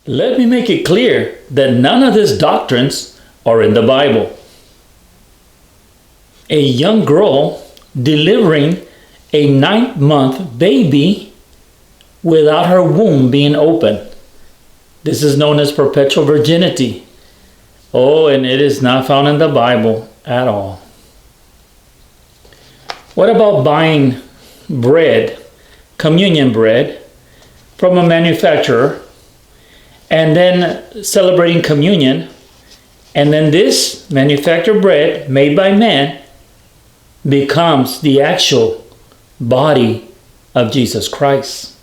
Let me make it clear that none of these doctrines are in the Bible. A young girl delivering a 9-month baby without her womb being open. This is known as perpetual virginity. Oh, and it is not found in the Bible at all. What about buying bread, communion bread, from a manufacturer, and then celebrating communion, and then this manufactured bread made by man becomes the actual body of Jesus Christ?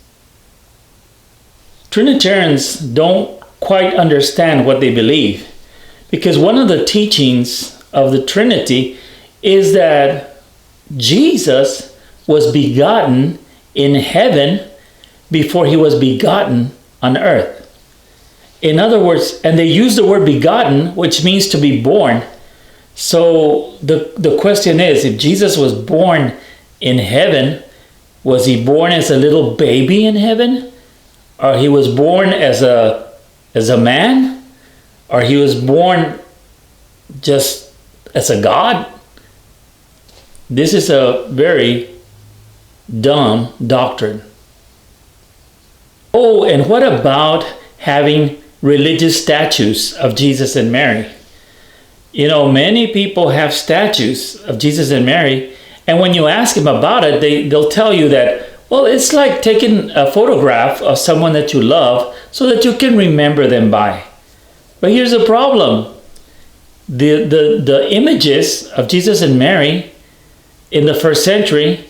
Trinitarians don't quite understand what they believe, because one of the teachings of the Trinity is that Jesus was begotten in heaven before he was begotten on earth. In other words, and they use the word begotten, which means to be born. So the question is, if Jesus was born in heaven, was he born as a little baby in heaven? Or he was born as a man? Or he was born just as a God? This is a very dumb doctrine. Oh, and what about having religious statues of Jesus and Mary? You know, many people have statues of Jesus and Mary, and when you ask them about it, they'll tell you that, well, it's like taking a photograph of someone that you love so that you can remember them by. But here's the problem. The images of Jesus and Mary in the first century,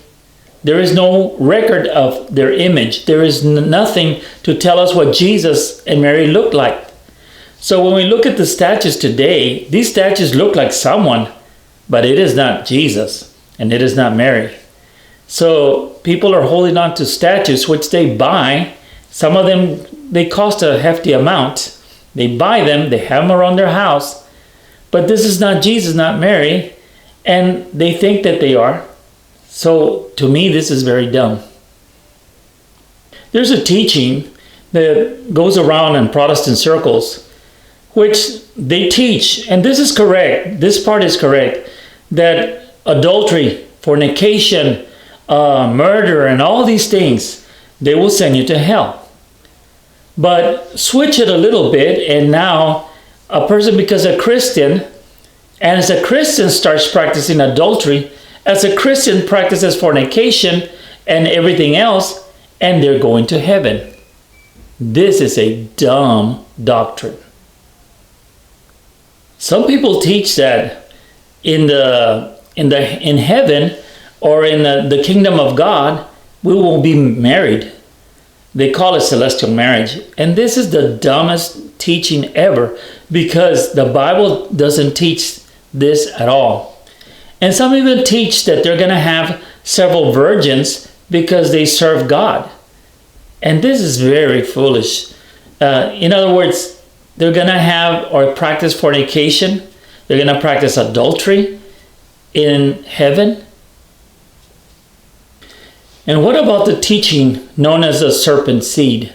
there is no record of their image. There is nothing to tell us what Jesus and Mary looked like. So when we look at the statues today, these statues look like someone, but it is not Jesus and it is not Mary. So people are holding on to statues which they buy. Some of them, they cost a hefty amount. They buy them, they have them around their house. But this is not Jesus, not Mary, and they think that they are. So to me, this is very dumb. There's a teaching that goes around in Protestant circles, which they teach, and this is correct, this part is correct, that adultery, fornication, murder, and all these things, they will send you to hell. But switch it a little bit, and now a person becomes a Christian, and as a Christian starts practicing adultery, as a Christian practices fornication and everything else, and they're going to heaven. This is a dumb doctrine. Some people teach that in heaven or in the kingdom of God, we will be married. They call it celestial marriage. And this is the dumbest teaching ever, because the Bible doesn't teach this at all. And some even teach that they're going to have several virgins because they serve God. And this is very foolish. In other words, they're going to have or practice fornication. They're going to practice adultery in heaven. And what about the teaching known as the serpent seed?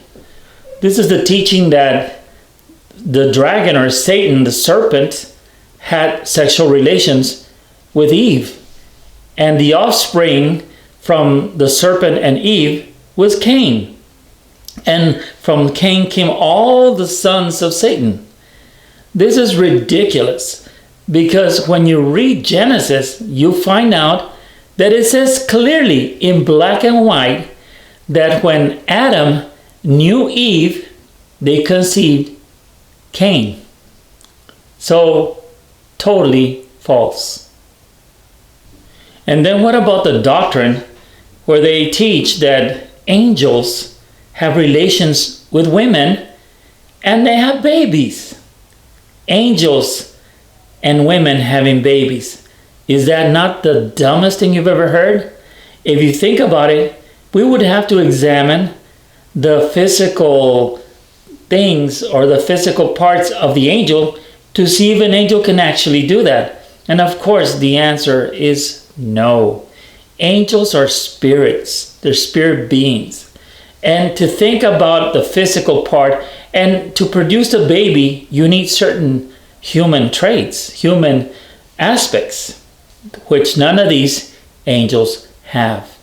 This is the teaching that the dragon or Satan, the serpent, had sexual relations with Eve. And the offspring from the serpent and Eve was Cain. And from Cain came all the sons of Satan. This is ridiculous, because when you read Genesis, you find out that it says clearly in black and white that when Adam knew Eve, they conceived Cain. So, totally false. And then what about the doctrine where they teach that angels have relations with women and they have babies? Angels and women having babies. Is that not the dumbest thing you've ever heard? If you think about it, we would have to examine the physical things or the physical parts of the angel to see if an angel can actually do that. And of course, the answer is no. Angels are spirits. They're spirit beings. And to think about the physical part, and to produce a baby, you need certain human traits, human aspects, which none of these angels have.